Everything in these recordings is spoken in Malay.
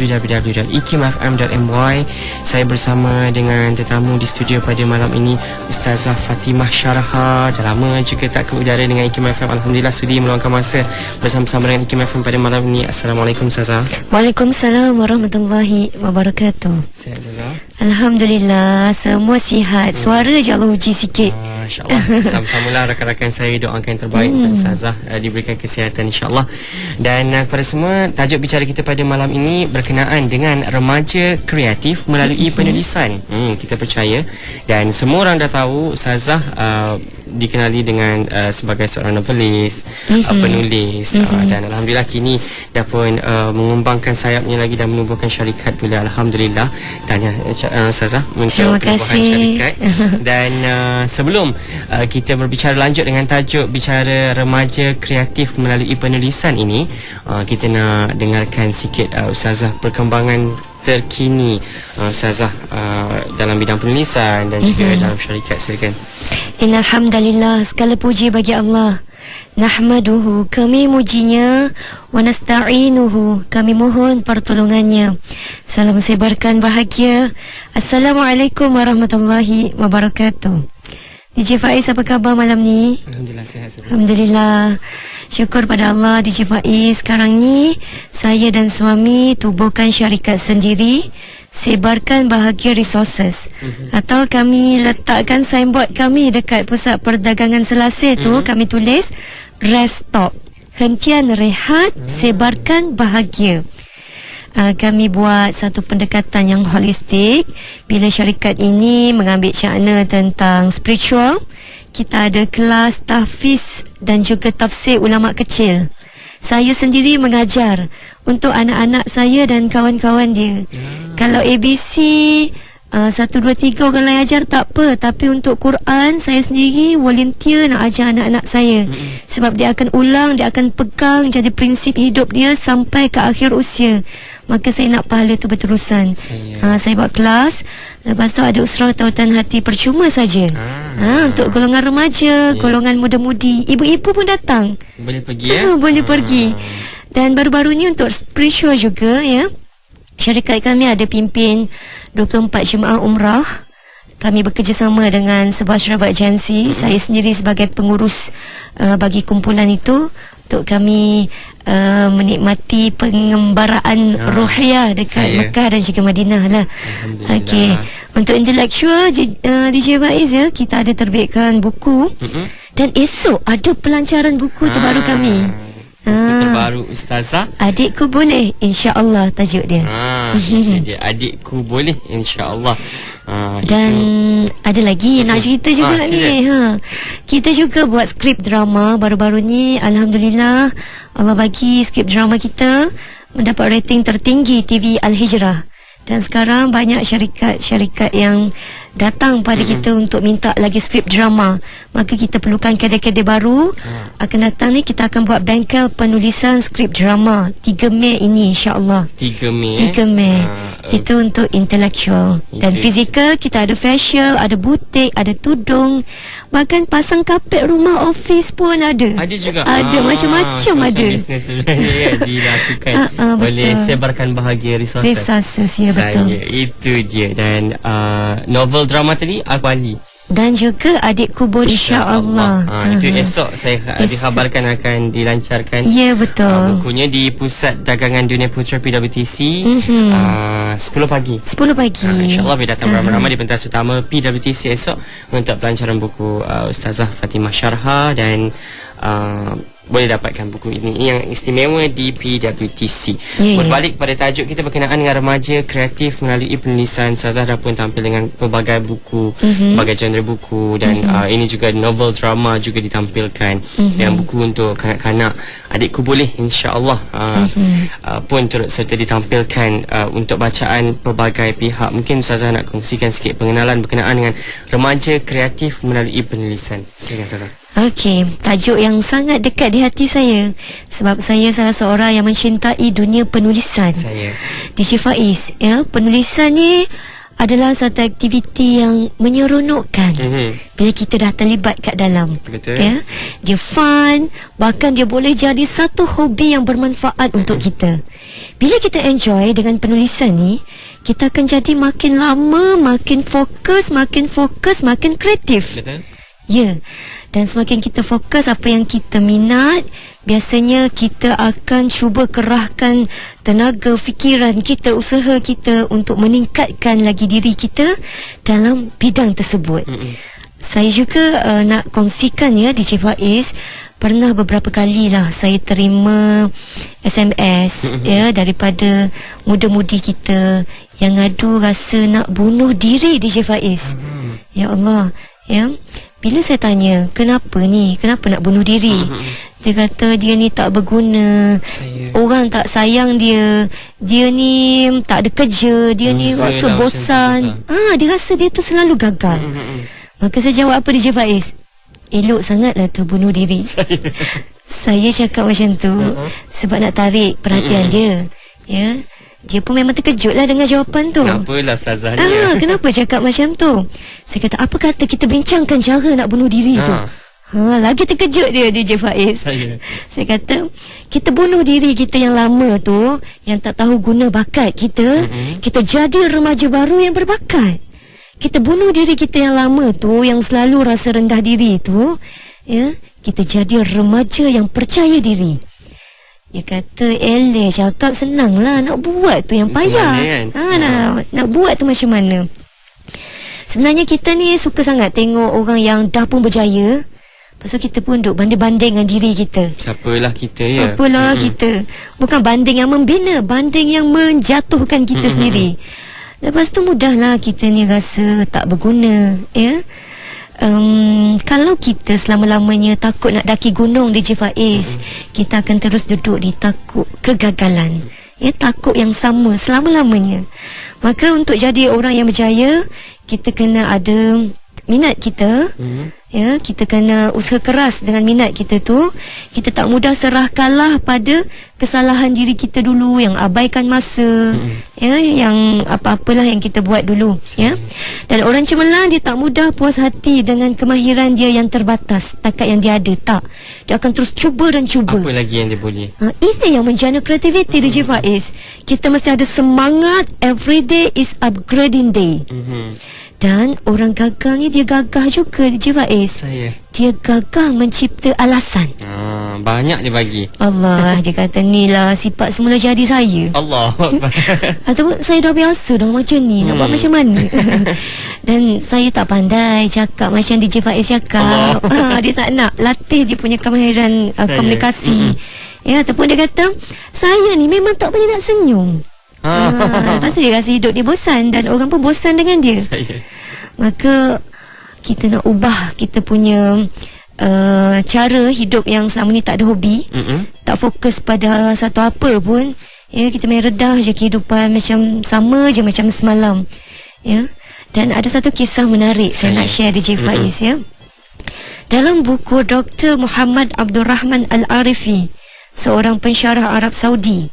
www.ikimfm.my. Saya bersama dengan tetamu di studio pada malam ini, Ustazah Fatimah Syarha. Dah lama juga tak ke udara dengan IKIM FM. Alhamdulillah sudi meluangkan masa bersama-sama dengan IKIM FM pada malam ini. Assalamualaikum Ustazah. Waalaikumsalam warahmatullahi wabarakatuh. Sihat Ustazah? Alhamdulillah, semua sihat. Suara je Allah uji sikit. InsyaAllah. Sama-sama lah rakan-rakan saya doakan yang terbaik untuk Ustazah diberikan kesihatan insyaAllah. Dan kepada semua, tajuk bicara kita pada malam ini berkenaan dengan remaja kreatif melalui penulisan. Kita percaya dan semua orang dah tahu Ustazah dikenali dengan sebagai seorang novelis, penulis, dan Alhamdulillah kini dah pun mengembangkan sayapnya lagi dan menubuhkan syarikat pula. Alhamdulillah. Tanya Ustazah untuk penubuhan syarikat. Dan sebelum kita berbicara lanjut dengan tajuk bicara remaja kreatif melalui penulisan ini, kita nak dengarkan sikit Ustazah perkembangan terkini Ustazah dalam bidang penulisan dan juga dalam syarikat. Silakan. Innalhamdulillah, segala puji bagi Allah. Nahmaduhu, kami mujinya. Wa nasta'inuhu, kami mohon pertolongannya. Salam sebarkan bahagia. Assalamualaikum warahmatullahi wabarakatuh. DJ Faiz, apa khabar malam ni? Alhamdulillah sihat. Alhamdulillah. Syukur pada Allah. DJ Faiz, sekarang ni saya dan suami tubuhkan syarikat sendiri, Sebarkan Bahagia Resources. Atau kami letakkan signboard kami dekat pusat perdagangan Selasih tu, kami tulis Rest Stop, hentian rehat, sebarkan bahagia. Kami buat satu pendekatan yang holistik. Bila syarikat ini mengambil syakna tentang spiritual, kita ada kelas tahfiz dan juga tafsir ulama kecil. Saya sendiri mengajar untuk anak-anak saya dan kawan-kawan dia. Kalau ABC 1, 2, 3 orang lain ajar tak apa, tapi untuk Quran saya sendiri volunteer nak ajar anak-anak saya. Sebab dia akan ulang, dia akan pegang jadi prinsip hidup dia sampai ke akhir usia. Maka saya nak pahala tu berterusan. Saya buat kelas. Lepas tu ada usrah tautan hati percuma saja. Untuk golongan remaja, golongan muda-mudi, ibu-ibu pun datang. Boleh pergi ya? Boleh pergi. Dan baru-baru ni untuk spiritual juga ya. Syarikat kami ada pimpin 24 jemaah umrah. Kami bekerjasama dengan sebuah syarabat agensi. Saya sendiri sebagai pengurus bagi kumpulan itu, untuk kami menikmati pengembaraan ruhiyah dekat Mekah dan juga Madinah lah. Okey. Untuk intelektual DJ Faiz ya, kita ada terbitkan buku. Dan esok ada pelancaran buku terbaru kami. Terbaru Ustazah, Adikku Boleh, insya-Allah tajuk dia. Itu dia, Adikku Boleh, insya-Allah. Dan itu ada lagi nak cerita juga ni. Kita juga buat skrip drama baru-baru ni. Alhamdulillah, Allah bagi skrip drama kita mendapat rating tertinggi TV Al-Hijrah. Dan sekarang banyak syarikat-syarikat yang datang pada kita untuk minta lagi skrip drama. Maka kita perlukan kadar-kadar baru. Akan datang ni kita akan buat bengkel penulisan skrip drama 3 Mei ini insya-Allah. 3 Mei. Itu untuk intelektual. Dan fizikal kita ada facial, ada butik, ada tudung, bahkan pasang kapet rumah office pun ada. Ada juga. Ada macam-macam ada. Bisnes sebenarnya dilakukan oleh Sebarkan Bahagia Resources. Ya, betul. Itu dia. Dan novel drama tadi Aku Ali. Dan juga Adikku Boleh, insya-Allah. Itu esok saya dikhabarkan akan dilancarkan. Ya, betul. Bukunya di Pusat Dagangan Dunia Putra PWTC 10 pagi. InsyaAllah boleh datang beramai-ramai di pentas utama PWTC esok untuk pelancaran buku Ustazah Fatimah Syarha. Dan boleh dapatkan buku ini yang istimewa di PWTC. Berbalik pada tajuk kita berkenaan dengan remaja kreatif melalui penulisan. Ustazah dah pun tampil dengan pelbagai buku, pelbagai genre buku. Dan ini juga novel drama juga ditampilkan. Dan buku untuk kanak-kanak Adikku Boleh, insya-Allah pun turut serta ditampilkan untuk bacaan pelbagai pihak. Mungkin Ustazah nak kongsikan sikit pengenalan berkenaan dengan remaja kreatif melalui penulisan. Silakan Ustazah. Okey, tajuk yang sangat dekat di hati saya sebab saya salah seorang yang mencintai dunia penulisan. DJ Faiz, ya, penulisan ni adalah satu aktiviti yang menyeronokkan bila kita dah terlibat kat dalam. Betul. Ya, dia fun, bahkan dia boleh jadi satu hobi yang bermanfaat untuk kita. Bila kita enjoy dengan penulisan ni, kita akan jadi makin lama, makin fokus, makin kreatif. Betul. Ya. Dan semakin kita fokus apa yang kita minat, biasanya kita akan cuba kerahkan tenaga fikiran kita, usaha kita untuk meningkatkan lagi diri kita dalam bidang tersebut. Saya juga nak kongsikan ya, DJ Faiz, pernah beberapa kali lah saya terima SMS ya daripada muda-mudi kita yang ngadu rasa nak bunuh diri, DJ Faiz. Ya Allah, ya. Bila saya tanya, kenapa nak bunuh diri? Dia kata dia ni tak berguna, orang tak sayang dia ni tak ada kerja, dia ni rasa bosan. Dia rasa dia tu selalu gagal. Maka saya jawab apa, DJ Faiz? Elok sangatlah tu bunuh diri. Saya cakap macam tu sebab nak tarik perhatian dia. Ya. Dia pun memang terkejut lah dengan jawapan tu. Kenapalah Ustazah ni? Kenapa cakap macam tu? Saya kata, apa kata kita bincangkan cara nak bunuh diri tu? Lagi terkejut dia, DJ Faiz. Saya kata, kita bunuh diri kita yang lama tu, yang tak tahu guna bakat kita, kita jadi remaja baru yang berbakat. Kita bunuh diri kita yang lama tu, yang selalu rasa rendah diri tu, ya, kita jadi remaja yang percaya diri. Dia kata, cakap senang lah, nak buat tu yang payah kan? Nak buat tu macam mana? Sebenarnya kita ni suka sangat tengok orang yang dah pun berjaya, lepas tu kita pun duk banding-banding dengan diri kita. Siapalah kita ya? Siapalah kita? Bukan banding yang membina, banding yang menjatuhkan kita sendiri. Lepas tu mudahlah kita ni rasa tak berguna, ya. Kalau kita selama-lamanya takut nak daki gunung, DJ Faiz, kita akan terus duduk di takut kegagalan, ya, takut yang sama selama-lamanya. Maka untuk jadi orang yang berjaya, kita kena ada minat kita, ya, kita kena usaha keras dengan minat kita tu. Kita tak mudah serah kalah pada kesalahan diri kita dulu, yang abaikan masa, ya, yang apa-apalah yang kita buat dulu, ya. Dan orang cemerlang, dia tak mudah puas hati dengan kemahiran dia yang terbatas, takat yang dia ada, tak. Dia akan terus cuba dan cuba. Apa lagi yang dia boleh? Ini yang menjana kreativiti, DJ Faiz. Kita mesti ada semangat. Every day is upgrading day. Dan orang gagal ni, dia gagah juga, DJ Faiz. Dia gagah mencipta alasan. Banyak dia bagi. Allah, dia kata, ni lah sifat semula jadi saya. Allah. Ataupun saya dah biasa dah macam ni, nak buat macam mana? Dan saya tak pandai cakap macam DJ Faiz cakap. Dia tak nak latih dia punya kemahiran komunikasi. Ya, ataupun dia kata, saya ni memang tak boleh nak senyum. Lepas tu dia rasa hidup dia bosan, dan orang pun bosan dengan dia. Maka kita nak ubah kita punya cara hidup yang selama ni tak ada hobi, tak fokus pada satu apa pun, ya, kita main redah je kehidupan, macam sama je macam semalam, ya. Dan ada satu kisah menarik saya nak share, DJ Faiz, ya. Dalam buku Dr. Muhammad Abdul Rahman Al-Arifi, seorang pensyarah Arab Saudi,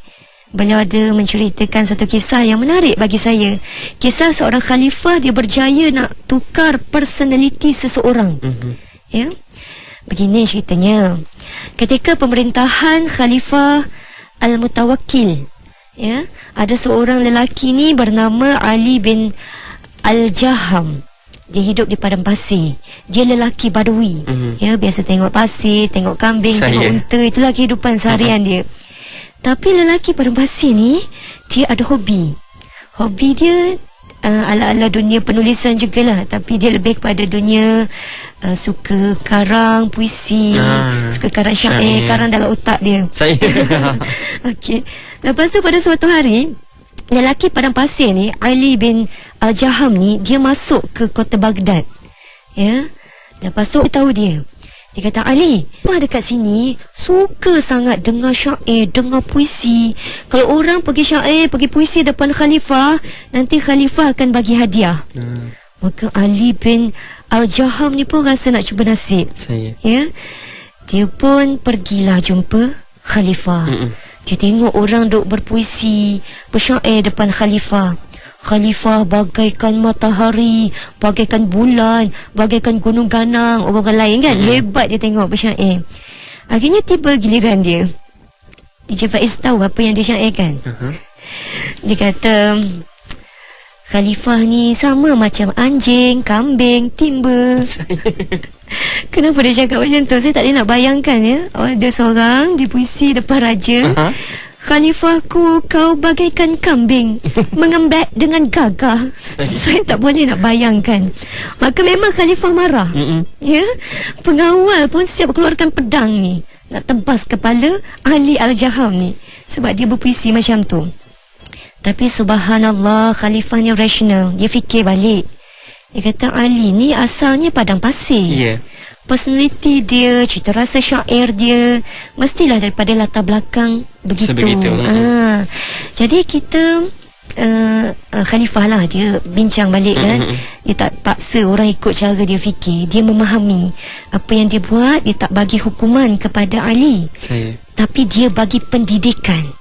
beliau ada menceritakan satu kisah yang menarik bagi saya. Kisah seorang khalifah, dia berjaya nak tukar personaliti seseorang. Ya. Begini ceritanya. Ketika pemerintahan Khalifah Al-Mutawakkil, ya, ada seorang lelaki ni bernama Ali bin Al-Jaham. Dia hidup di padang pasir. Dia lelaki Badui. Ya, biasa tengok pasir, tengok kambing, tengok unta, itulah kehidupan seharian dia. Tapi lelaki padang pasir ni, dia ada hobi. Hobi dia ala-ala dunia penulisan jugalah, tapi dia lebih kepada dunia suka karang puisi, suka karang syair, karang dalam otak dia. Okey. Lepas tu pada suatu hari, lelaki padang pasir ni, Ali bin Al-Jaham ni, dia masuk ke kota Baghdad. Ya. Lepas tu tahu dia kata, Ali, apa dekat sini suka sangat dengar syair, dengar puisi. Kalau orang pergi syair, pergi puisi depan khalifah, nanti khalifah akan bagi hadiah. Maka Ali bin Al-Jaham ni pun rasa nak cuba nasib. Ya. Dia pun pergilah jumpa khalifah. Dia tengok orang duk berpuisi, bersyair depan khalifah. Khalifah bagaikan matahari, bagaikan bulan, bagaikan gunung ganang. Orang-orang lain kan hebat dia tengok bersyair. Akhirnya tiba giliran dia. DJ Faiz tahu apa yang dia syairkan? Dia kata, Khalifah ni sama macam anjing, kambing, timba. Kenapa dia cakap macam tu? Saya tak boleh nak bayangkan ya. Ada seorang di puisi depan raja. Khalifahku, kau bagaikan kambing, mengembek dengan gagah. Saya tak boleh nak bayangkan. Maka memang Khalifah marah. Ya, pengawal pun siap keluarkan pedang ni, nak tembas kepala Ali Al-Jaham ni, sebab dia berpuisi macam tu. Tapi subhanallah, Khalifah ni rasional. Dia fikir balik. Dia kata Ali ni asalnya padang pasir. Personality dia, cita rasa syair dia mestilah daripada latar belakang begitu. Jadi kita Khalifah lah, dia bincang balik kan. Dia tak paksa orang ikut cara dia fikir. Dia memahami apa yang dia buat. Dia tak bagi hukuman kepada Ali, tapi dia bagi pendidikan.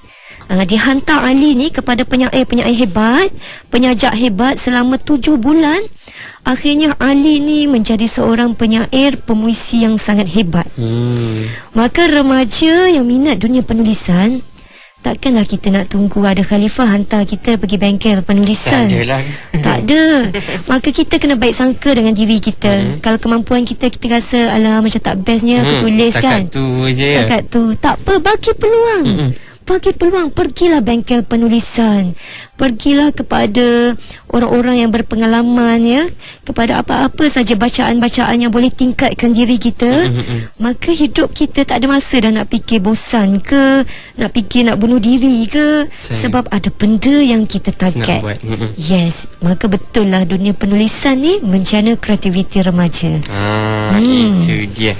Dia hantar Ali ni kepada penyair hebat, penyajak hebat selama 7 bulan. Akhirnya Ali ni menjadi seorang penyair pemuisi yang sangat hebat. Maka remaja yang minat dunia penulisan, takkanlah kita nak tunggu ada Khalifah hantar kita pergi bengkel penulisan. Tak adalah. Tak ada. Maka kita kena baik sangka dengan diri kita. Kalau kemampuan kita rasa alah macam tak bestnya aku tulis kan, setakat tu. Tak apa, bagi peluang. Bagi peluang, pergilah bengkel penulisan, pergilah kepada orang-orang yang berpengalaman ya, kepada apa-apa saja bacaan-bacaan yang boleh tingkatkan diri kita. Maka hidup kita tak ada masa dah nak fikir bosan ke, nak fikir nak bunuh diri ke, sebab ada benda yang kita target. Yes, maka betul lah dunia penulisan ni menjana kreativiti remaja. Itu dia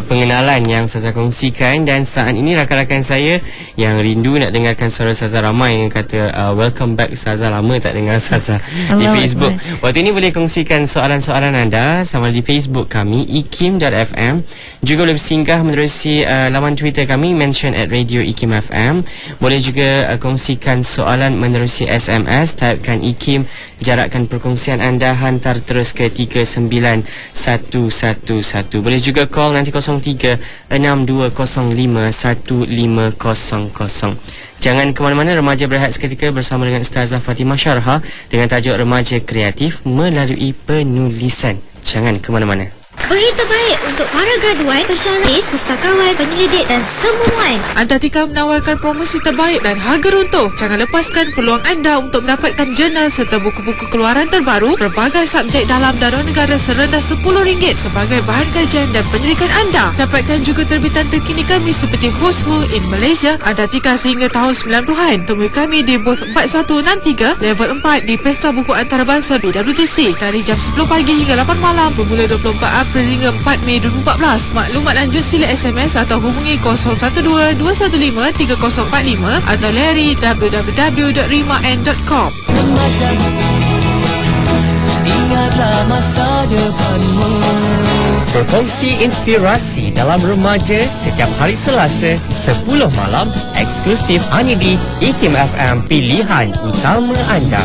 pengenalan yang Ustazah kongsikan. Dan saat ini rakan-rakan saya yang rindu nak dengarkan suara Ustazah, ramai yang kata welcome back Ustazah, lama tak dengar Ustazah di Facebook. Waktu ini boleh kongsikan soalan-soalan anda sama di Facebook kami ikim.fm. Juga boleh singgah menerusi laman Twitter kami mention @radio Ikim FM. Boleh juga kongsikan soalan menerusi SMS, typekan Ikim, jarakkan perkongsian anda, hantar terus ke 39111. Boleh juga call nanti 03-6205-1500. Jangan ke mana-mana, remaja berehat seketika bersama dengan Ustazah Fatimah Syarha dengan tajuk Remaja Kreatif Melalui Penulisan. Jangan ke mana-mana. Berita baik untuk para graduan, spesialis, pustakawan, penyelidik dan semua. Antartika menawarkan promosi terbaik dan harga runtuh. Jangan lepaskan peluang anda untuk mendapatkan jurnal serta buku-buku keluaran terbaru berbagai subjek dalam dan luar negara serendah RM10 sebagai bahan kajian dan penyelidikan anda. Dapatkan juga terbitan terkini kami seperti Who's Who in Malaysia, Antartika sehingga tahun 90-an. Temui kami di booth 4163 level 4 di Pesta Buku Antarabangsa BWTC dari jam 10 pagi hingga 8 malam bermula 24 April hingga 4 Mei 2014. Maklumat lanjut sila SMS atau hubungi 012-215-3045 atau layari www.rimaan.com. Ingatlah masa depanmu. Berkongsi inspirasi dalam remaja setiap hari Selasa 10 malam eksklusif hanya di Ikim FM, pilihan utama anda.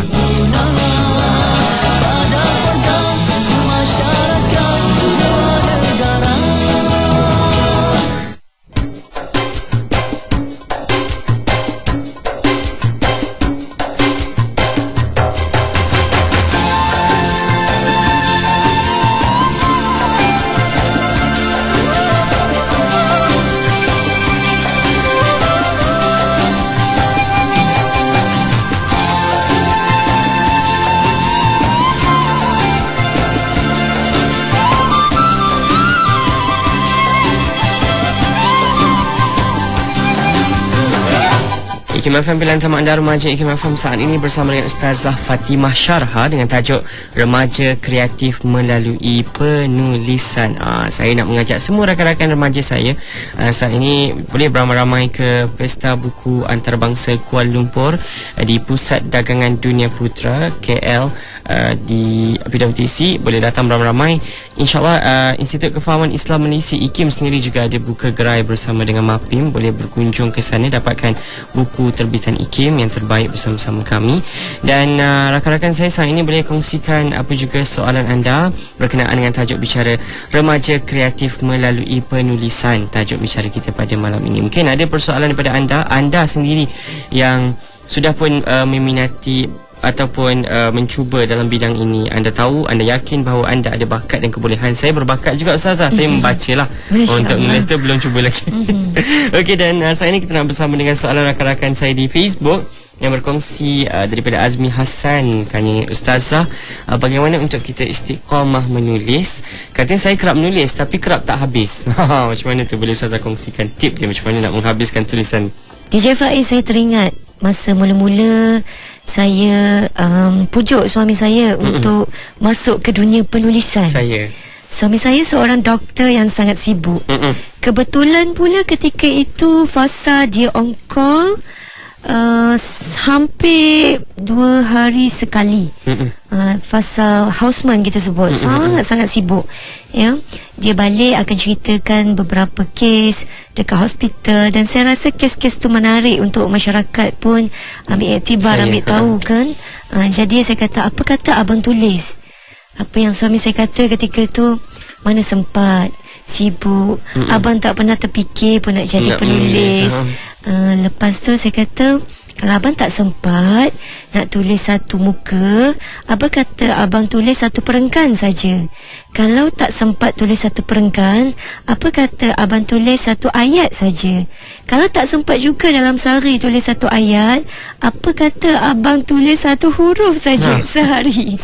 Ikim FM, pilihan sama anda. Remaja Ikim FM saat ini bersama dengan Ustazah Fatimah Syarha dengan tajuk Remaja Kreatif Melalui Penulisan. Saya nak mengajak semua rakan-rakan remaja saya saat ini boleh beramai-ramai ke Pesta Buku Antarabangsa Kuala Lumpur di Pusat Dagangan Dunia Putra KL di PWTC, boleh datang beramai-ramai. InsyaAllah Institut Kefahaman Islam Malaysia IKIM sendiri juga ada buka gerai bersama dengan MAPIM. Boleh berkunjung ke sana, dapatkan buku terbitan IKIM yang terbaik bersama-sama kami. Dan rakan-rakan saya saat ini boleh kongsikan apa juga soalan anda berkenaan dengan tajuk bicara remaja kreatif melalui penulisan. Tajuk bicara kita pada malam ini. Mungkin ada persoalan daripada anda sendiri yang sudah pun meminati ataupun mencuba dalam bidang ini. Anda tahu, anda yakin bahawa anda ada bakat dan kebolehan. Saya berbakat juga Ustazah, tapi membacalah. Untuk menulis tu belum cuba lagi. Okey, dan saat ini kita nak bersama dengan soalan rakan-rakan saya di Facebook yang berkongsi daripada Azmi Hassan. Tanya Ustazah, bagaimana untuk kita istiqamah menulis? Katanya saya kerap menulis tapi kerap tak habis. Macam mana tu? Boleh Ustazah kongsikan tip dia macam mana nak menghabiskan tulisan? DJ Faiz, saya teringat masa mula-mula saya pujuk suami saya untuk masuk ke dunia penulisan. Suami saya seorang doktor yang sangat sibuk. Kebetulan pula ketika itu fasa dia on call hampir 2 hari sekali. Fasa houseman kita sebut. Sangat-sangat sibuk, ya. Dia balik akan ceritakan beberapa kes dekat hospital, dan saya rasa kes-kes tu menarik untuk masyarakat pun ambil iktibar, ambil tahu kan. Jadi saya kata, apa kata abang tulis? Apa yang suami saya kata ketika tu, mana sempat, sibuk, abang tak pernah terfikir pun nak jadi penulis. Lepas tu saya kata, kalau abang tak sempat nak tulis satu muka, abang kata abang tulis satu perenggan saja. Kalau tak sempat tulis satu perenggan, apa kata abang tulis satu ayat saja. Kalau tak sempat juga dalam sehari tulis satu ayat, apa kata abang tulis satu huruf saja sehari.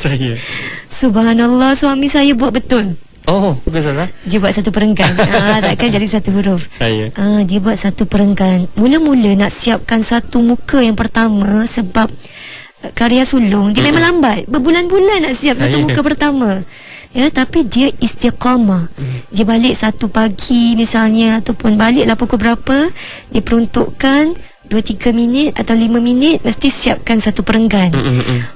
Subhanallah, suami saya buat betul. Oh, bukan Ustazah? Dia buat satu perenggan. Takkan jadi satu huruf. Dia buat satu perenggan. Mula-mula nak siapkan satu muka yang pertama, sebab karya sulung dia memang lambat. Berbulan-bulan nak siap satu muka pertama. Ya, tapi dia istiqamah. Dia balik satu pagi misalnya, ataupun baliklah pukul berapa, dia peruntukkan 2-3 minit atau 5 minit mesti siapkan satu perenggan.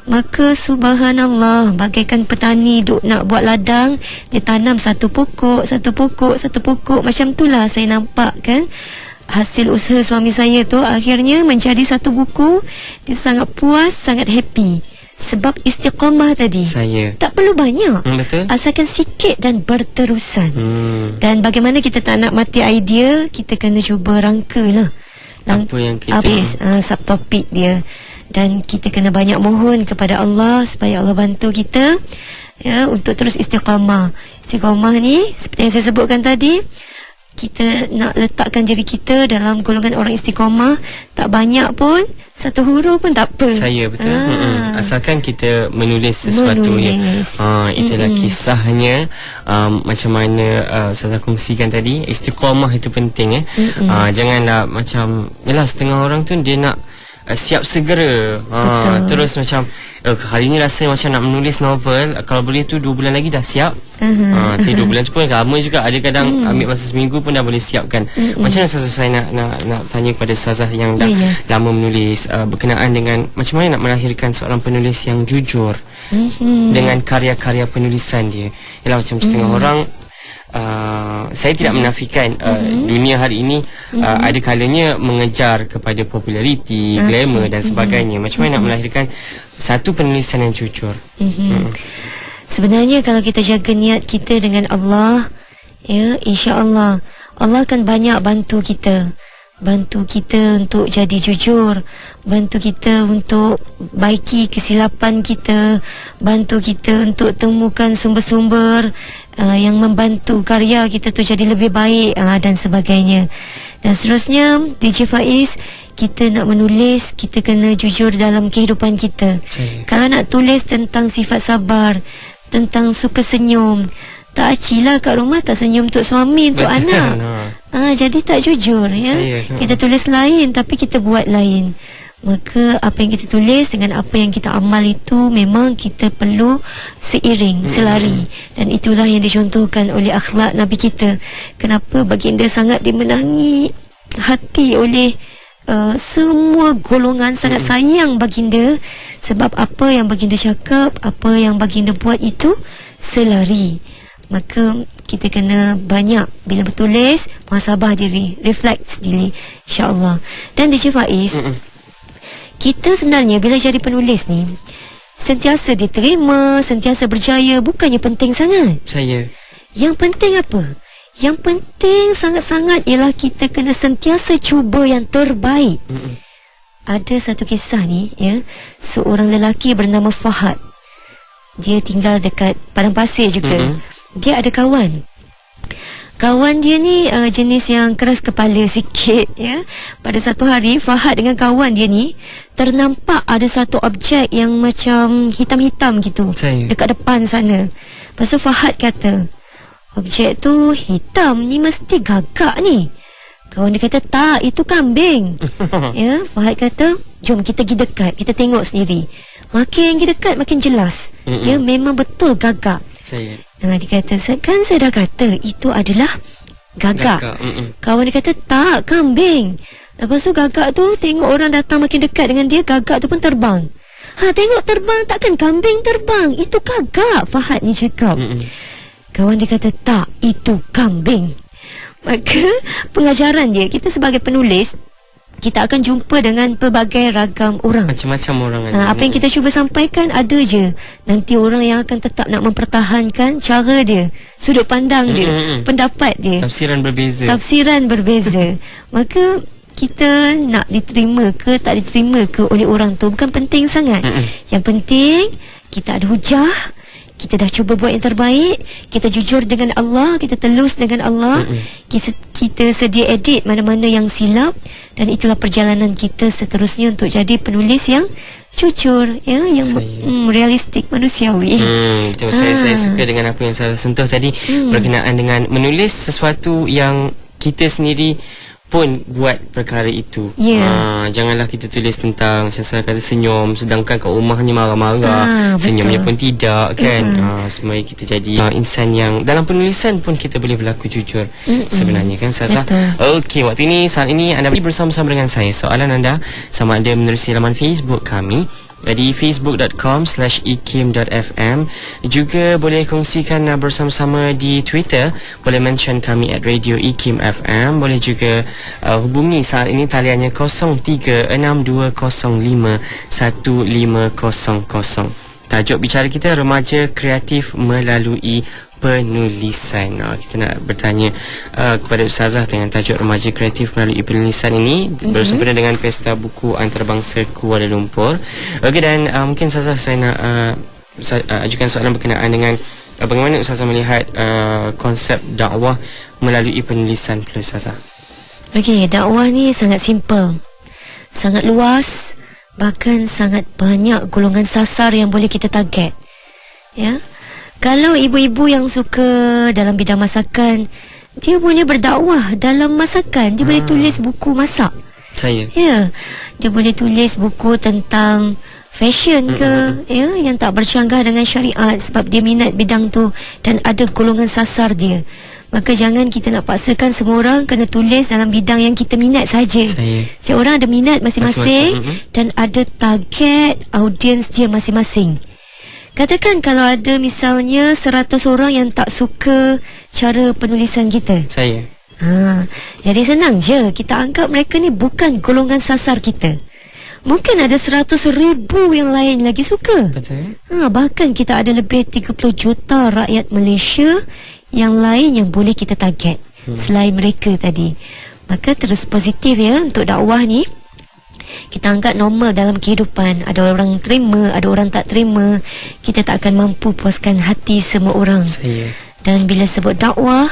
Maka subhanallah, bagaikan petani duk nak buat ladang, dia tanam satu pokok, macam itulah saya nampak kan hasil usaha suami saya tu akhirnya menjadi satu buku. Dia sangat puas, sangat happy sebab istiqamah tadi. Tak perlu banyak, betul, asalkan sikit dan berterusan. Dan bagaimana kita tak nak mati idea, kita kena cuba rangkalah apa yang kita subtopik dia, dan kita kena banyak mohon kepada Allah supaya Allah bantu kita, ya, untuk terus istiqamah. Istiqamah ni seperti yang saya sebutkan tadi, kita nak letakkan diri kita dalam golongan orang istiqamah. Tak banyak pun, satu huruf pun tak apa. Betul. Asalkan kita menulis sesuatu. Itulah kisahnya. Macam mana Ustazah kongsikan tadi, istiqamah itu penting. Janganlah macam, yalah, setengah orang tu dia nak siap segera. Terus macam hari ni rasa macam nak menulis novel, kalau boleh tu 2 bulan lagi dah siap. Tapi 2 bulan tu pun lama juga. Ada kadang ambil masa seminggu pun dah boleh siapkan. Macam mana saya nak tanya kepada Ustazah yang dah lama menulis, berkenaan dengan macam mana nak melahirkan seorang penulis yang jujur dengan karya-karya penulisan dia. Yalah, macam setengah orang, saya tidak menafikan dunia hari ini ada kalanya mengejar kepada populariti, glamour dan sebagainya. Macam mana nak melahirkan satu penulisan yang jujur? Sebenarnya kalau kita jaga niat kita dengan Allah, ya, insya-Allah Allah akan banyak bantu kita. Bantu kita untuk jadi jujur, bantu kita untuk baiki kesilapan kita, bantu kita untuk temukan sumber-sumber yang membantu karya kita tu jadi lebih baik, dan sebagainya. Dan seterusnya, DJ Faiz, kita nak menulis, kita kena jujur dalam kehidupan kita. Kalau nak tulis tentang sifat sabar, tentang suka senyum, tak acilah kat rumah tak senyum untuk suami, untuk anak. Jadi tak jujur, ya. Kita tulis lain tapi kita buat lain. Maka apa yang kita tulis dengan apa yang kita amal itu memang kita perlu seiring, selari. Dan itulah yang dicontohkan oleh akhlak Nabi kita. Kenapa baginda sangat dimenangi hati oleh semua golongan sangat sayang baginda. Sebab apa yang baginda cakap, apa yang baginda buat itu selari. Maka kita kena banyak bila bertulis, muhasabah diri, reflect diri, insya-Allah. Dan DJ Faiz, kita sebenarnya bila jadi penulis ni sentiasa diterima, sentiasa berjaya bukannya penting sangat. Saya. Yang penting apa? Yang penting sangat-sangat ialah kita kena sentiasa cuba yang terbaik. Ada satu kisah ni, ya, seorang lelaki bernama Fahad. Dia tinggal dekat padang pasir juga. Dia ada kawan. Kawan dia ni jenis yang keras kepala sikit, ya. Pada satu hari Fahad dengan kawan dia ni ternampak ada satu objek yang macam hitam-hitam gitu dekat depan sana. Lepas tu Fahad kata, objek tu hitam ni mesti gagak ni. Kawan dia kata, tak, itu kambing. Ya, Fahad kata, jom kita pergi dekat, kita tengok sendiri. Makin pergi dekat makin jelas. Ya, memang betul gagak. Saya. Dia kata, kan saya dah kata itu adalah gagak. Kawan dia kata, tak, kambing. Lepas tu gagak tu tengok orang datang makin dekat dengan dia, gagak tu pun terbang. Tengok terbang, takkan kambing terbang, itu gagak, Fahad ni cakap. Kawan dia kata, tak, itu kambing. Maka pengajaran dia, kita sebagai penulis, kita akan jumpa dengan pelbagai ragam orang. Macam-macam orang ada. Apa yang kita cuba sampaikan ada je. Nanti orang yang akan tetap nak mempertahankan cara dia, sudut pandang dia, pendapat dia. Tafsiran berbeza. Maka kita nak diterima ke tak diterima ke oleh orang tu bukan penting sangat. Yang penting kita ada hujah, kita dah cuba buat yang terbaik, kita jujur dengan Allah, kita telus dengan Allah, kita sedia edit mana-mana yang silap, dan itulah perjalanan kita seterusnya untuk jadi penulis yang jujur, ya, yang realistik, manusiawi. Saya suka dengan apa yang saya sentuh tadi berkenaan dengan menulis sesuatu yang kita sendiri pun buat perkara itu. Janganlah kita tulis tentang, saya kata, senyum sedangkan kat rumahnya marah-marah, senyumnya pun tidak, kan. Semuanya kita jadi insan yang dalam penulisan pun kita boleh berlaku jujur sebenarnya, kan, Sazah? Okey, waktu ini, saat ini anda bersama-sama dengan saya. Soalan anda sama ada menerusi laman Facebook kami di facebook.com/ikim.fm. Juga boleh kongsikan bersama-sama di Twitter, boleh mention kami @Radio Ikim FM. Boleh juga hubungi saat ini taliannya 0362051500. Tajuk bicara kita, remaja kreatif melalui penulisan. Kita nak bertanya kepada Ustazah dengan tajuk remaja kreatif melalui penulisan ini bersempena dengan Pesta Buku Antarabangsa Kuala Lumpur. Okey, dan mungkin Ustazah, saya nak ajukan soalan berkenaan dengan bagaimana Ustazah melihat konsep dakwah melalui penulisan perlu, Ustazah. Okey, dakwah ni sangat simple, sangat luas, bahkan sangat banyak golongan sasar yang boleh kita target. Ya. Kalau ibu-ibu yang suka dalam bidang masakan, dia boleh berdakwah dalam masakan. Dia boleh tulis buku masak. Ya, dia boleh tulis buku tentang fashion ke, ya, yang tak bercanggah dengan syariat sebab dia minat bidang tu dan ada golongan sasar dia. Maka jangan kita nak paksakan semua orang kena tulis dalam bidang yang kita minat saja. Setiap orang ada minat masing-masing dan ada target audiens dia masing-masing. Katakan kalau ada misalnya 100 orang yang tak suka cara penulisan kita. Jadi senang je, kita anggap mereka ni bukan golongan sasar kita. Mungkin ada 100,000 yang lain lagi suka. Betul. Bahkan kita ada lebih 30 juta rakyat Malaysia yang lain yang boleh kita target selain mereka tadi. Maka terus positif, ya, untuk dakwah ni. Kita anggap normal dalam kehidupan. Ada orang terima, ada orang tak terima. Kita tak akan mampu puaskan hati semua orang. Dan bila sebut dakwah,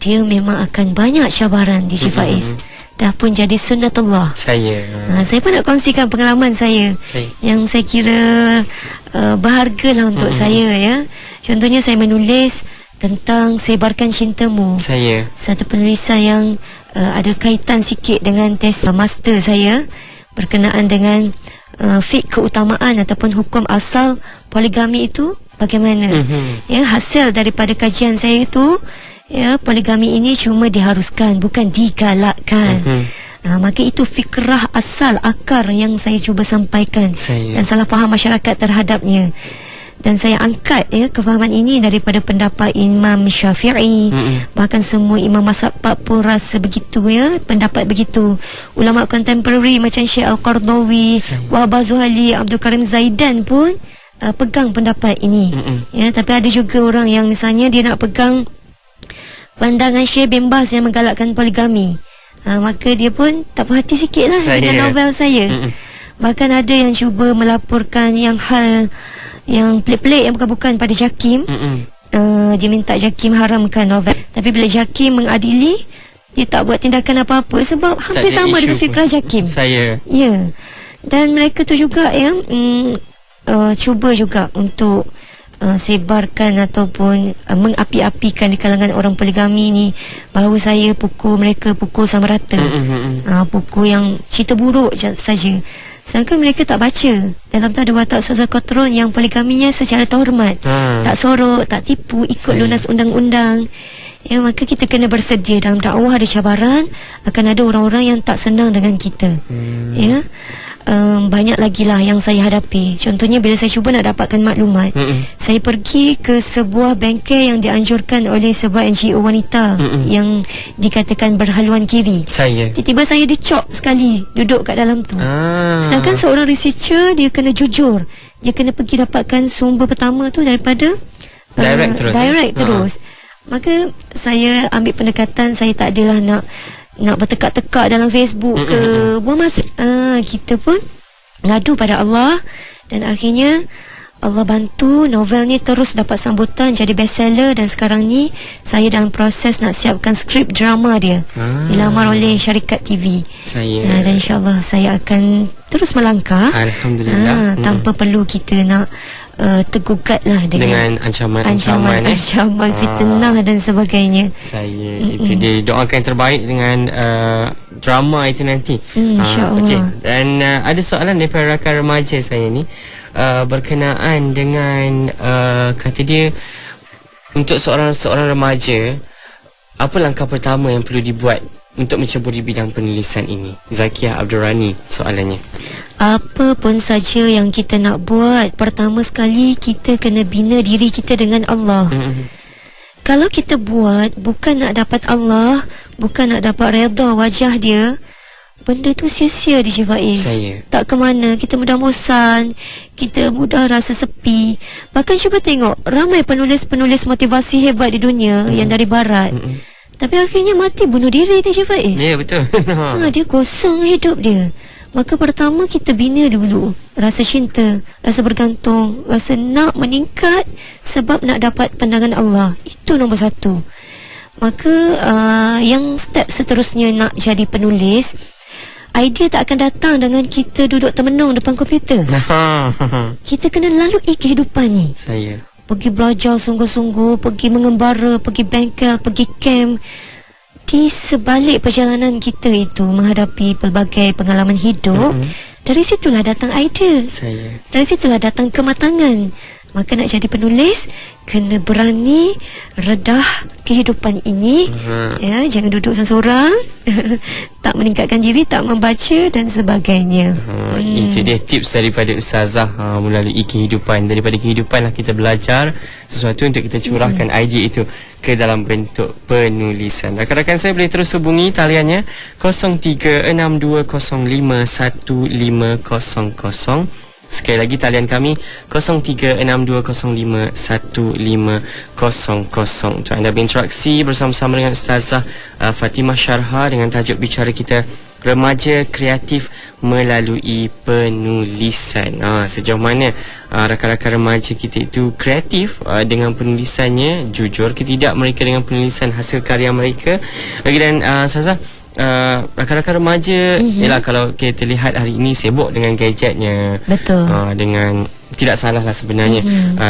dia memang akan banyak cabaran di Faiz. Dah pun jadi sunnatullah. Saya pun nak kongsikan pengalaman saya yang saya kira berharga lah untuk saya, ya. Contohnya saya menulis tentang Sebarkan Cintamu. Satu penulisan yang ada kaitan sikit dengan tes master saya berkenaan dengan fiqh keutamaan ataupun hukum asal poligami itu bagaimana. Ya, hasil daripada kajian saya itu, ya, poligami ini cuma diharuskan, bukan digalakkan. Maka itu fikrah asal, akar yang saya cuba sampaikan dan salah faham masyarakat terhadapnya. Dan saya angkat kefahaman ini daripada pendapat Imam Syafi'i. Bahkan semua imam mazhab pun rasa begitu, pendapat begitu. Ulama kontemporari macam Syekh Al-Qardawi, Wahbah Zuhali, Abdul Karim Zaidan pun pegang pendapat ini. Tapi ada juga orang yang misalnya dia nak pegang pandangan Syekh bin Baz yang menggalakkan poligami. Maka dia pun tak puas hati sikit lah dengan novel saya. Bahkan ada yang cuba melaporkan yang hal yang pelik-pelik yang bukan-bukan pada JAKIM. Dia minta JAKIM haramkan novel. Tapi bila JAKIM mengadili, dia tak buat tindakan apa-apa sebab hampir sama dengan fikrah JAKIM. Dan mereka tu juga cuba juga untuk sebarkan ataupun mengapi-apikan di kalangan orang poligami ni bahawa saya mereka pukul sama rata. Pukul yang cerita buruk saja. Sedangkan mereka tak baca. Dalam tu ada watak Ustazah Qatron yang poligaminya secara terhormat, tak sorok, tak tipu, ikut lunas undang-undang. Maka kita kena bersedia. Dalam dakwah ada cabaran, akan ada orang-orang yang tak senang dengan kita. Banyak lagi lah yang saya hadapi. Contohnya bila saya cuba nak dapatkan maklumat, saya pergi ke sebuah bengkel yang dianjurkan oleh sebuah NGO wanita yang dikatakan berhaluan kiri. Tiba-tiba saya dicop sekali duduk kat dalam tu. Sedangkan seorang researcher, dia kena jujur, dia kena pergi dapatkan sumber pertama tu daripada direct terus. Maka saya ambil pendekatan, saya tak adalah nak bertekak-tekak dalam Facebook ke buang masa. Kita pun ngadu pada Allah, dan akhirnya Allah bantu novel ni terus dapat sambutan, jadi bestseller. Dan sekarang ni saya dalam proses nak siapkan skrip drama dia. Dilamar oleh syarikat TV. Dan insyaAllah saya akan terus melangkah. Alhamdulillah. Tanpa perlu kita nak tergugat lah dengan ancaman fitnah dan sebagainya. Itu dia, doakan yang terbaik dengan drama itu nanti, InsyaAllah. Dan ada soalan daripada rakan remaja saya ni, berkenaan dengan kata dia, untuk seorang remaja, apa langkah pertama yang perlu dibuat untuk menceburi bidang penulisan ini? Zakiah Abdul Rani soalannya. Apa pun saja yang kita nak buat, pertama sekali kita kena bina diri kita dengan Allah. Kalau kita buat bukan nak dapat Allah, bukan nak dapat redha wajah dia, benda tu sia-sia di Faiz. Tak ke mana, kita mudah bosan, kita mudah rasa sepi. Bahkan cuba tengok, ramai penulis-penulis motivasi hebat di dunia yang dari barat, tapi akhirnya mati bunuh diri di Faiz. Ya, betul. Dia kosong hidup dia. Maka pertama kita bina dulu rasa cinta, rasa bergantung, rasa nak meningkat sebab nak dapat pandangan Allah. Itu nombor satu. Maka yang step seterusnya nak jadi penulis, idea tak akan datang dengan kita duduk termenung depan komputer. Kita kena lalui kehidupan ni. Pergi belajar sungguh-sungguh, pergi mengembara, pergi bengkel, pergi camp. Di sebalik perjalanan kita itu menghadapi pelbagai pengalaman hidup, dari situlah datang idea, dari situlah datang kematangan. Maka nak jadi penulis, kena berani redah kehidupan ini. Jangan duduk seorang-seorang, tak meningkatkan diri, tak membaca dan sebagainya. Itu dia tips daripada Ustazah, melalui kehidupan. Daripada kehidupan lah kita belajar sesuatu untuk kita curahkan idea itu ke dalam bentuk penulisan. Rakan-rakan saya boleh terus hubungi taliannya 0362051500. Sekali lagi talian kami 0362051500 untuk anda berinteraksi bersama-sama dengan Ustazah Fatimah Syarha dengan tajuk bicara kita, remaja kreatif melalui penulisan. Sejauh mana rakan-rakan remaja kita itu kreatif dengan penulisannya, jujur ke tidak mereka dengan penulisan hasil karya mereka. Dan Ustazah, rakan-rakan remaja, ialah kalau kita lihat hari ini sibuk dengan gadgetnya. Betul. Dengan tidak salah lah sebenarnya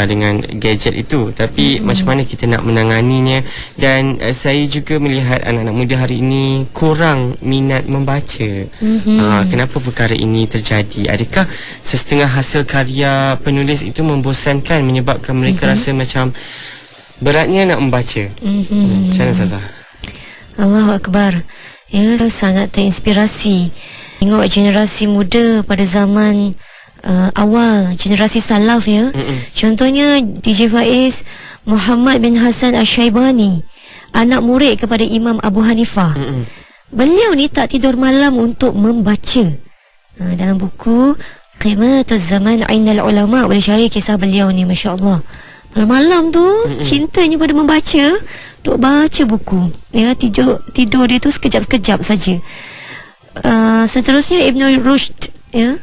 dengan gadget itu, tapi macam mana kita nak menanganinya. Dan saya juga melihat anak-anak muda hari ini kurang minat membaca. Kenapa perkara ini terjadi? Adakah sesetengah hasil karya penulis itu membosankan, menyebabkan mereka rasa macam beratnya nak membaca? Macam mana Ustazah? Allahu Akbar. Ya, sangat terinspirasi tengok generasi muda pada zaman awal, generasi salaf ya. Contohnya DJ Faiz, Muhammad bin Hasan Asy-Syaibani, anak murid kepada Imam Abu Hanifah. Beliau ni tak tidur malam untuk membaca. Dalam buku Qimatuz Zaman Ainal Ulama boleh cari kisah beliau ni, masya-Allah. Malam tu cintanya pada membaca, duk baca buku. Ya, tidur dia tu sekejap-sekejap saja. Seterusnya Ibn Rushd, ya.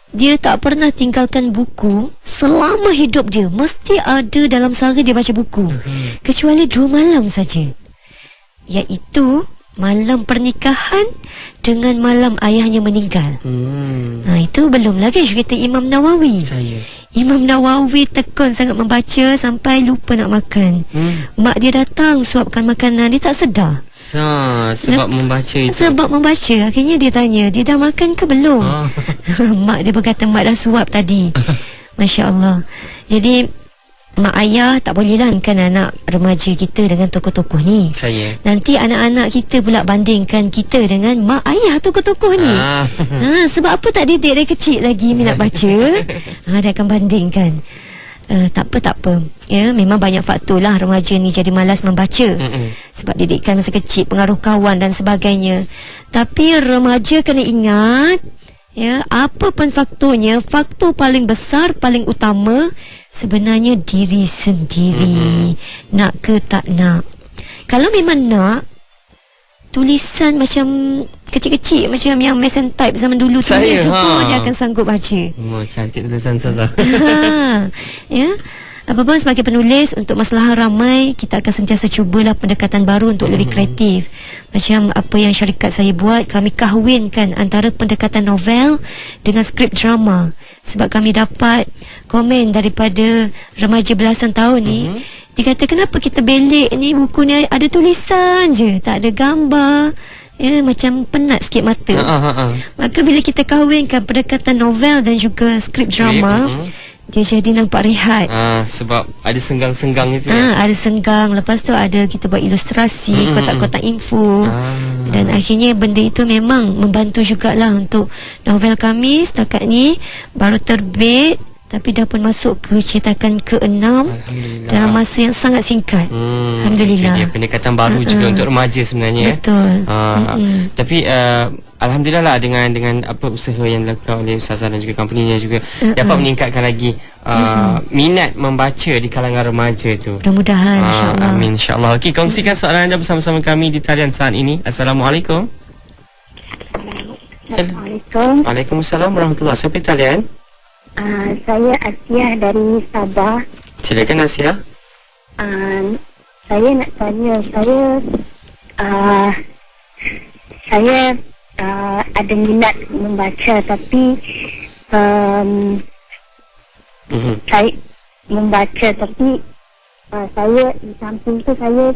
Dia tak pernah tinggalkan buku selama hidup dia. Mesti ada dalam sehari dia baca buku. Kecuali 2 malam saja. Iaitu malam pernikahan dengan malam ayahnya meninggal. Itu belum lagi cerita Imam Nawawi. Imam Nawawi tekun sangat membaca sampai lupa nak makan. Mak dia datang suapkan makanan, dia tak sedar. Sebab membaca itu. Sebab membaca. Akhirnya dia tanya, dia dah makan ke belum? Mak dia berkata, mak dah suap tadi. Masya Allah. Jadi mak ayah tak bolehlah kan anak remaja kita dengan tokoh-tokoh ni. Nanti anak-anak kita pula bandingkan kita dengan mak ayah tokoh-tokoh ni. Sebab apa tak didik dari kecil lagi minat baca? Dia akan bandingkan. Tak apa. Ya, memang banyak faktor lah remaja ni jadi malas membaca. Sebab didikan masa kecil, pengaruh kawan dan sebagainya. Tapi remaja kena ingat, ya, apa pun faktornya, faktor paling besar, paling utama sebenarnya diri sendiri. Nak ke tak nak. Kalau memang nak, tulisan macam kecil-kecil, macam yang mesin type zaman dulu tulis tu pun dia akan sanggup baca. Cantik tulisan Ustazah. Ya. Apapun sebagai penulis, untuk masalah ramai, kita akan sentiasa cubalah pendekatan baru untuk lebih kreatif. Macam apa yang syarikat saya buat, kami kahwinkan antara pendekatan novel dengan skrip drama. Sebab kami dapat komen daripada remaja belasan tahun ni. Dia kata, kenapa kita belik ni, buku ni ada tulisan je, tak ada gambar. Ya, macam penat sikit mata. Maka bila kita kahwinkan pendekatan novel dan juga skrip drama, dia jadi nampak rehat. Sebab ada senggang-senggang itu. Ada senggang. Lepas tu ada kita buat ilustrasi, kotak-kotak info. Dan akhirnya benda itu memang membantu jugalah untuk novel kami. Setakat ni baru terbit, tapi dah pun masuk ke cetakan ke-6 dalam masa yang sangat singkat. Alhamdulillah. Dia pendekatan baru juga untuk remaja sebenarnya. Betul. Tapi alhamdulillah lah dengan apa usaha yang dilakukan oleh Ustazah dan juga company-nya juga dapat meningkatkan lagi minat membaca di kalangan remaja tu. Mudah-mudahan, insya-Allah. Amin, insya-Allah. Okey, kongsikan soalan anda bersama-sama kami di talian saat ini. Assalamualaikum. Assalamualaikum. Waalaikumsalam warahmatullahi wabarakatuh. Siapa di talian? Saya Asia dari Sabah. Silakan Asia. Saya nak tanya, saya ada minat membaca, tapi saya membaca, tapi saya di samping tu saya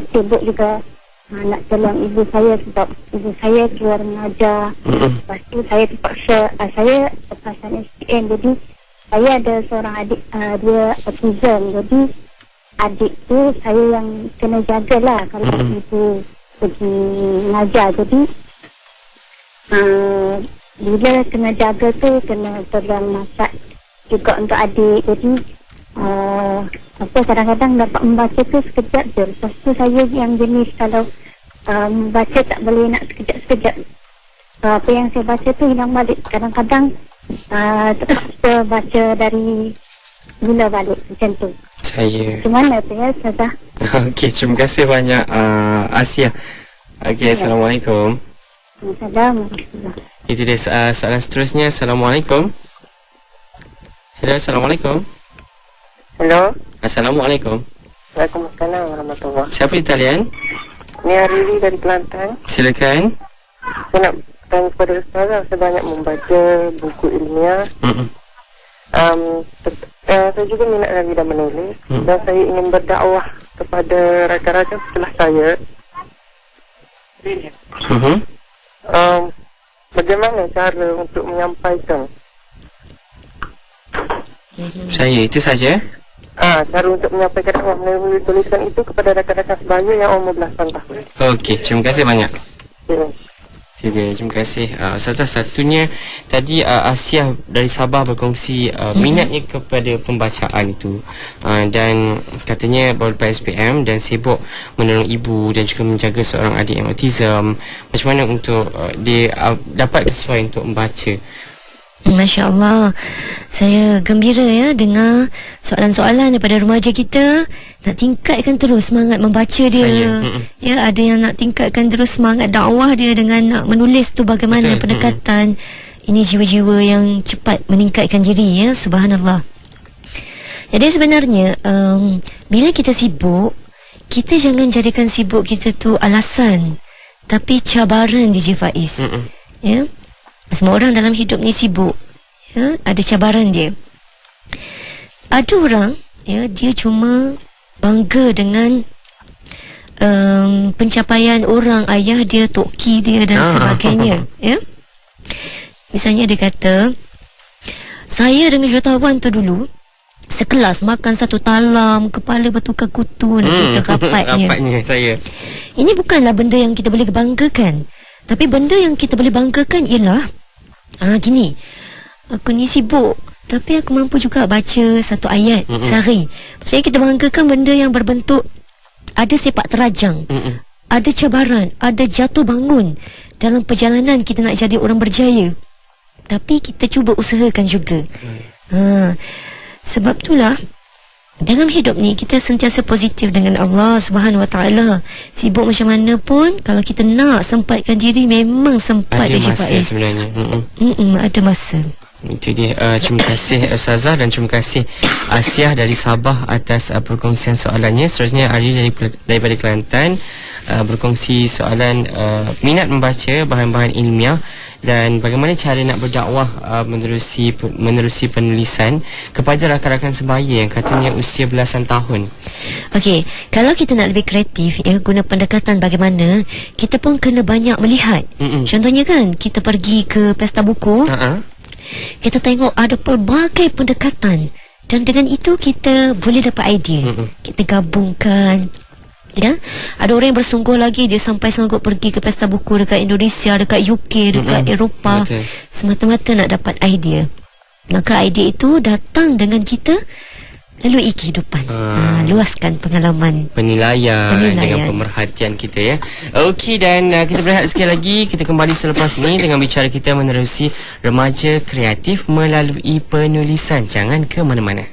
sibuk juga nak tolong ibu saya sebab ibu saya keluar mengajar. Lepas tu saya terpaksa, saya lepasan SPM, jadi saya ada seorang adik, dia autism, jadi adik tu saya yang kena jagalah kalau ibu pergi mengajar. Jadi bila kena jaga tu kena tolong masak juga untuk adik. Jadi kadang-kadang dapat membaca tu sekejap je. Lepas tu saya yang jenis kalau baca tak boleh nak sekejap-sekejap. Apa yang saya baca tu hilang balik. Kadang-kadang terpaksa baca dari mula balik macam tu. Gimana tu ya, Ustazah? Okey, terima kasih banyak Asia. Okey, Assalamualaikum. Assalamualaikum. Itu dia soalan seterusnya. Assalamualaikum. Hello, Assalamualaikum. Hello. Assalamualaikum. Waalaikumsalam warahmatullahi. Siapa di talian? Ni Riri dari Kelantan. Silakan. Saya nak tanya kepada Ustazah, saya banyak membaca buku ilmiah. Saya juga minat lagi dan menulis. Dan saya ingin berdakwah kepada rakan-rakan setelah saya. Bagaimana cara untuk menyampaikan? Saya itu saja. cara untuk menyampaikan dakwah melalui tulisan itu kepada rakan-rakan sebaya yang umur belasan tahun. Okey, terima kasih banyak. Okay. Terima kasih. Ustazah, satunya tadi Asiah dari Sabah berkongsi minatnya kepada pembacaan itu, dan katanya baru lepas SPM dan sibuk menolong ibu dan juga menjaga seorang adik yang autism. Macam mana untuk dia dapat sesuai untuk membaca? Masya Allah, saya gembira ya dengar soalan-soalan daripada remaja kita. Nak tingkatkan terus semangat membaca dia. Ya, ada yang nak tingkatkan terus semangat dakwah dia dengan nak menulis tu bagaimana. Betul. Pendekatan. Ini jiwa-jiwa yang cepat meningkatkan diri ya, subhanallah. Jadi sebenarnya bila kita sibuk, kita jangan jadikan sibuk kita tu alasan, tapi cabaran DJ Faiz. Ya. Semua orang dalam hidup ni sibuk, ya, ada cabaran dia. Ada orang, ya, dia cuma bangga dengan pencapaian orang, ayah dia, toki dia dan sebagainya. Ya. Misalnya dia kata, saya dengan jutawan tu dulu sekelas makan satu talam, kepala bertukar kutu, nak cerita rapatnya. Rapatnya saya. Ini bukanlah benda yang kita boleh banggakan. Tapi benda yang kita boleh banggakan ialah gini, aku ni sibuk tapi aku mampu juga baca satu ayat sehari. Maksudnya kita banggakan benda yang berbentuk ada sepak terajang, ada cabaran, ada jatuh bangun dalam perjalanan kita nak jadi orang berjaya. Tapi kita cuba usahakan juga. Sebab itulah dalam hidup ni kita sentiasa positif dengan Allah Subhanahu Wa Taala. Sibuk macam mana pun, kalau kita nak sempatkan diri, memang sempat. Ada masa sebenarnya. Ada masa. Itu dia. Terima kasih Ustazah dan terima kasih Asiah dari Sabah atas perkongsian soalannya. Seterusnya Ali daripada Kelantan berkongsi soalan minat membaca bahan-bahan ilmiah dan bagaimana cara nak berdakwah menerusi penulisan kepada rakan-rakan sebaya yang katanya usia belasan tahun. Okey, kalau kita nak lebih kreatif ya, guna pendekatan bagaimana, kita pun kena banyak melihat. Contohnya kan, kita pergi ke pesta buku, kita tengok ada pelbagai pendekatan dan dengan itu kita boleh dapat idea. Kita gabungkan. Ya, ada orang yang bersungguh lagi, dia sampai sanggup pergi ke pesta buku dekat Indonesia, dekat UK, dekat Eropah, semata-mata nak dapat idea. Maka idea itu datang dengan kita lalui kehidupan. Luaskan pengalaman, penilaian dengan pemerhatian kita ya. Okey, dan kita berehat sekali lagi. Kita kembali selepas ni dengan bicara kita menerusi remaja kreatif melalui penulisan. Jangan ke mana-mana.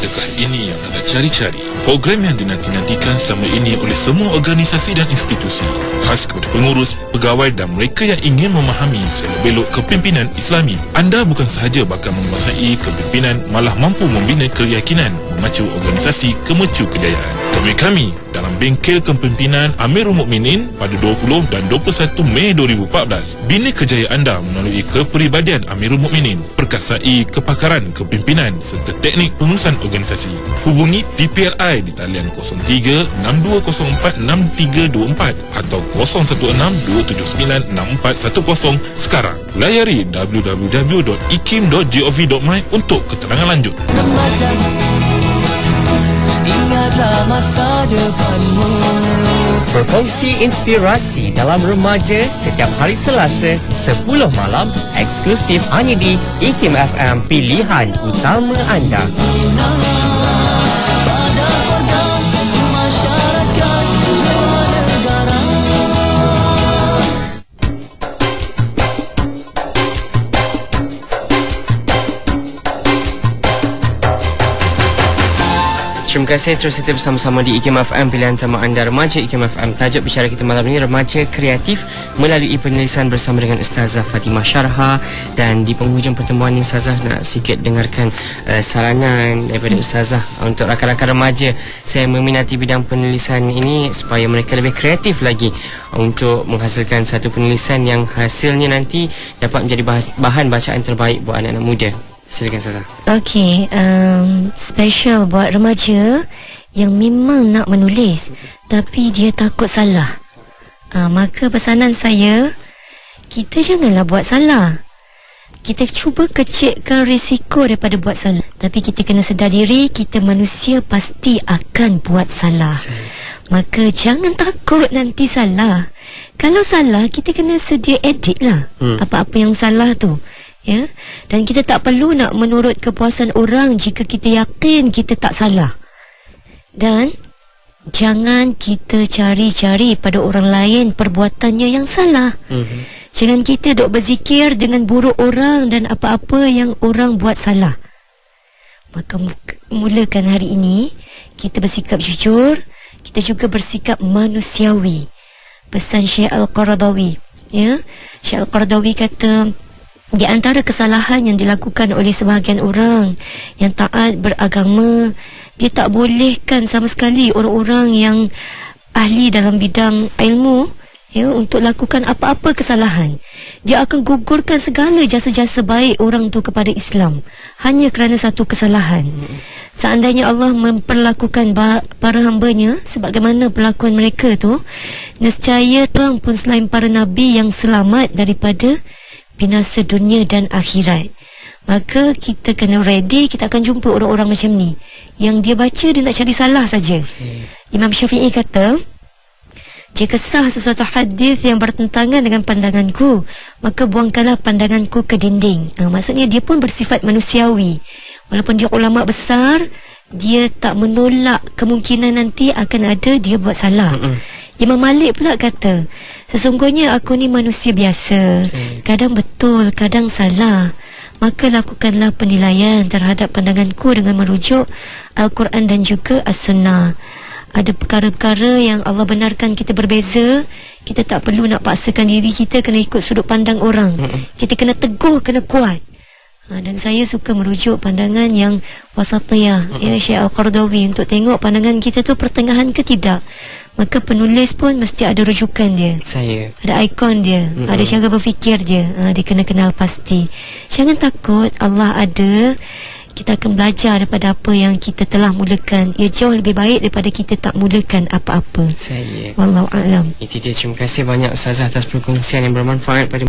Adakah ini yang anda cari-cari? Program yang dinanti-nantikan selama ini oleh semua organisasi dan institusi, khas kepada pengurus, pegawai dan mereka yang ingin memahami selok-belok kepimpinan Islami. Anda bukan sahaja bakal menguasai kepimpinan, malah mampu membina keyakinan, memacu organisasi ke mecu kejayaan. Temui kami dalam Bengkel Kepimpinan Amirul Mukminin pada 20 dan 21 Mei 2014. Bina kejayaan anda melalui kepribadian Amirul Mukminin, perkasai kepakaran kepimpinan serta teknik penulisan organisasi. Hubungi PPRI di talian 03-6204-6324 atau 016-279-6410 sekarang. Layari www.ikim.gov.my untuk keterangan lanjut. Ingatlah masa depanmu. Berkongsi inspirasi dalam remaja setiap hari Selasa 10 malam eksklusif hanya di IKIM FM, pilihan utama anda. Terima kasih, terus kita bersama-sama di IKIM FM, pilihan sama anda remaja IKIM FM. Tajuk bicara kita malam ini, remaja kreatif melalui penulisan, bersama dengan Ustazah Fatimah Syarha. Dan di penghujung pertemuan ini, Ustazah nak sikit dengarkan saranan daripada Ustazah untuk rakan-rakan remaja saya meminati bidang penulisan ini supaya mereka lebih kreatif lagi untuk menghasilkan satu penulisan yang hasilnya nanti dapat menjadi bahan bacaan terbaik buat anak-anak muda. Silakan Ustazah. Okey, special buat remaja yang memang nak menulis tapi dia takut salah. Maka pesanan saya, kita janganlah buat salah. Kita cuba kecilkan risiko daripada buat salah. Tapi kita kena sedar diri, kita manusia pasti akan buat salah. Maka jangan takut nanti salah. Kalau salah, kita kena sedia edit lah apa-apa yang salah tu, ya. Dan kita tak perlu nak menurut kepuasan orang jika kita yakin kita tak salah. Dan jangan kita cari-cari pada orang lain perbuatannya yang salah. Jangan kita duk berzikir dengan buruk orang dan apa-apa yang orang buat salah. Maka mulakan hari ini kita bersikap jujur, kita juga bersikap manusiawi. Pesan Syekh Al-Qaradawi, ya. Syekh Al-Qaradawi kata, di antara kesalahan yang dilakukan oleh sebahagian orang yang taat beragama, dia tak bolehkan sama sekali orang-orang yang ahli dalam bidang ilmu, ya, untuk lakukan apa-apa kesalahan. Dia akan gugurkan segala jasa-jasa baik orang tu kepada Islam hanya kerana satu kesalahan. Seandainya Allah memperlakukan para hambanya sebagaimana perlakuan mereka tu, nescaya tuan pun selain para nabi yang selamat daripada binasa dunia dan akhirat. Maka kita kena ready, kita akan jumpa orang-orang macam ni yang dia baca, dia nak cari salah saja. Imam Syafi'i kata, jika sah sesuatu hadis yang bertentangan dengan pandanganku, maka buangkanlah pandanganku ke dinding. Maksudnya dia pun bersifat manusiawi. Walaupun dia ulama besar, dia tak menolak kemungkinan nanti akan ada dia buat salah. Imam Malik pula kata, sesungguhnya aku ni manusia biasa, kadang betul, kadang salah. Maka lakukanlah penilaian terhadap pandanganku dengan merujuk Al-Quran dan juga As-Sunnah. Ada perkara-perkara yang Allah benarkan kita berbeza, kita tak perlu nak paksakan diri kita kena ikut sudut pandang orang. Kita kena teguh, kena kuat. Dan saya suka merujuk pandangan yang wasatiyah, ya, Syekh Al-Qaradawi, untuk tengok pandangan kita tu pertengahan ke tidak. Maka penulis pun mesti ada rujukan dia, ada ikon dia, ada cara berfikir dia. Dia kena kenal pasti. Jangan takut, Allah ada. Kita akan belajar daripada apa yang kita telah mulakan. Ia jauh lebih baik daripada kita tak mulakan apa-apa. Wallahu a'lam. Itu dia. Terima kasih banyak Ustazah atas perkongsian yang bermanfaat pada